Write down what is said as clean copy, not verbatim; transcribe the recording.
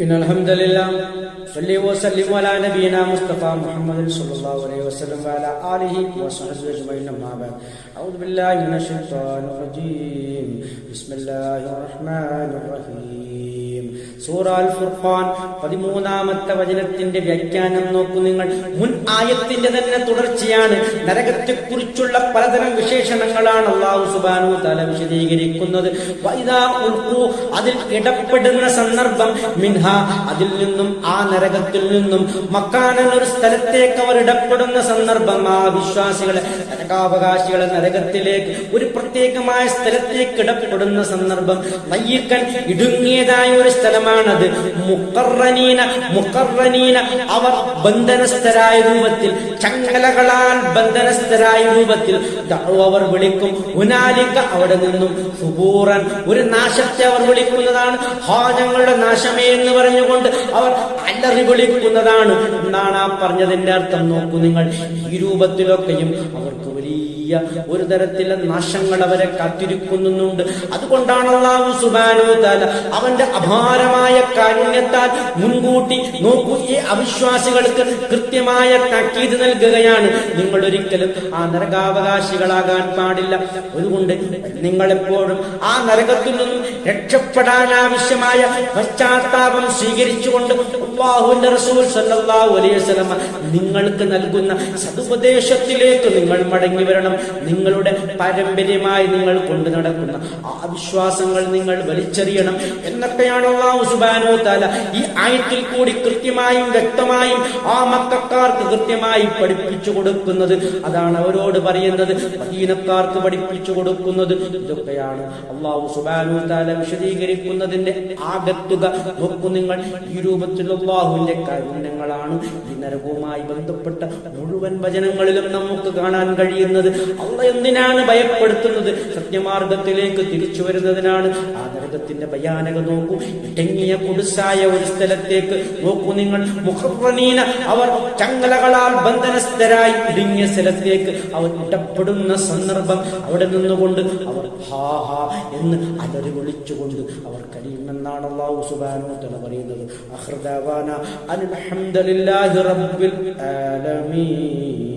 إن الحمد لله صلى وسلم على نبينا مصطفى محمد صلى الله عليه وسلم وعلى آله وصحبه أجمعين أما بعد أعوذ بالله من الشيطان الرجيم بسم الله الرحمن الرحيم സൂറ അൽ ഫുർഖാൻ 13-ാമത്തെ വചനത്തിന്റെ വ്യാഖ്യാനം നോക്കൂ നിങ്ങൾ. മുൻ ആയത്തിന്റെ തന്നെ തുടർച്ചയാണ്. നരകത്തെക്കുറിച്ചുള്ള പലതരം വിശേഷണങ്ങളാണ് അല്ലാഹു സുബ്ഹാനഹു വ തആല വിശദീകരിക്കുന്നത്. വഇദാ ഉൽഖൂ, അതിൽ ഇടപെടുന്ന സന്ദർഭം, മിൻഹ, അതിൽ നിന്നും, ആ നരകത്തിൽ നിന്നും, മക്കാനൻ, ഒരു സ്ഥലത്തേക്ക് അവർ ഇടപെടുന്ന സന്ദർഭം. ആ വിശ്വാസികളെ, നരകാവകാശികളെ നരകത്തിലേക്ക് ഒരു പ്രത്യേകമായ സ്ഥലത്തേക്ക് ഇടപെടുന്ന സന്ദർഭം. മയ്യിക്കൻ, ഇടുങ്ങിയതായ ഒരു സ്ഥലമാണത്. മുഖർറനീന, അവർ ബന്ധനസ്ഥരായ രൂപത്തിൽ, ചങ്ങലകളാൽ ബന്ധനസ്ഥരായ രൂപത്തിൽ. അവർ വിളിക്കും, ഹുനാലിക, അവിടെ നിന്നും, സുബൂറൻ, ഒരു നാശത്തെ അവർ വിളിക്കുന്നതാണ്. ഹാ, ഞങ്ങളുടെ നാശമേ എന്ന് പറഞ്ഞുകൊണ്ട് അവർ അലറി വിളിക്കുന്നതാണ്. എന്നാണ് ആ പറഞ്ഞതിന്റെ അർത്ഥം. നോക്കൂ നിങ്ങൾ, ഈ രൂപത്തിലൊക്കെയും അവർക്ക് വലിയ ഒരു തരത്തിലെ നാശങ്ങൾ അവരെ കാത്തിരിക്കുന്നുണ്ട്. അതുകൊണ്ടാണ് അല്ലാഹു സുബ്ഹാനഹു വ തആല അവന്റെ അപാരമായ കാരുണ്യത്താൽ മുൻകൂട്ടി നോക്കൂ, ഈ അവിശ്വാസികൾക്ക് കൃത്യമായ താക്കീത് നൽകുകയാണ്. നിങ്ങൾ ഒരിക്കലും ആ നരകാവകാശികളാകാൻ പാടില്ല. അതുകൊണ്ട് നിങ്ങളെപ്പോഴും ആ നരകത്തിൽ നിന്നും രക്ഷപ്പെടാൻ ആവശ്യമായ പശ്ചാത്താപം സ്വീകരിച്ചുകൊണ്ട് അല്ലാഹുവിന്റെ റസൂൽ സല്ലല്ലാഹു അലൈഹി വസല്ലം നിങ്ങൾക്ക് നൽകുന്ന സതുപദേശത്തിലേക്ക് നിങ്ങൾ മടങ്ങി വരണം. നിങ്ങളുടെ പാരമ്പര്യമായി നിങ്ങൾ കൊണ്ടു നടക്കുന്ന ആ വിശ്വാസങ്ങൾ നിങ്ങൾ വലിച്ചെറിയണം എന്നൊക്കെയാണ് അല്ലാഹു സുബ്ഹാനഹു വ തആല ഈ ആയത്തിൽ കൂടി കൃത്യമായും വ്യക്തമായും ആ മക്കക്കാർക്ക് കൃത്യമായി പഠിപ്പിച്ചു കൊടുക്കുന്നത്. അതാണ് അവരോട് പറയുന്നത്, മദീനക്കാർക്ക് പഠിപ്പിച്ചു കൊടുക്കുന്നത്. ഇതൊക്കെയാണ് അല്ലാഹു സുബ്ഹാനഹു വ തആല വിശദീകരിക്കുന്നതിന്റെ ആകത്തുക. നോക്കൂ നിങ്ങൾ, ഈ രൂപത്തിൽ അല്ലാഹുവിന്റെ കാരുണ്യങ്ങളാണ് ഈ നരകവുമായി ബന്ധപ്പെട്ട മുഴുവൻ വചനങ്ങളിലും നമുക്ക് കാണാൻ കഴിയുന്നത്. അല്ലാഹ് എന്തിനാണ് ഭയപ്പെടുത്തുന്നത്? സത്യമാർഗത്തിലേക്ക് തിരിച്ചു വരുന്നതിനാണ്. ആ നരകത്തിന്റെ ഭയാനക നോക്കൂ. ഇടുങ്ങിയ കുടുസായ ഒരു സ്ഥലത്തേക്ക് നോക്കൂ നിങ്ങൾ. മുഖർറനീന, അവർ ചങ്ങലകളാൽ ബന്ധനസ്ഥരായി ഇടുങ്ങിയ സ്ഥലത്തേക്ക് അവർ ഇടപെടുന്ന സന്ദർഭം. അവിടെ നിന്നുകൊണ്ട് അവർ ഹാ ഹാ എന്ന് അലറി വിളിച്ചുകൊണ്ട് അവർ കഴിയുമെന്നാണ് അല്ലാഹു സുബ്ഹാനഹു വ തആല പറയുന്നത്. അഖ്റദാവാന അൽഹംദുലില്ലാഹി റബ്ബിൽ ആലമീൻ.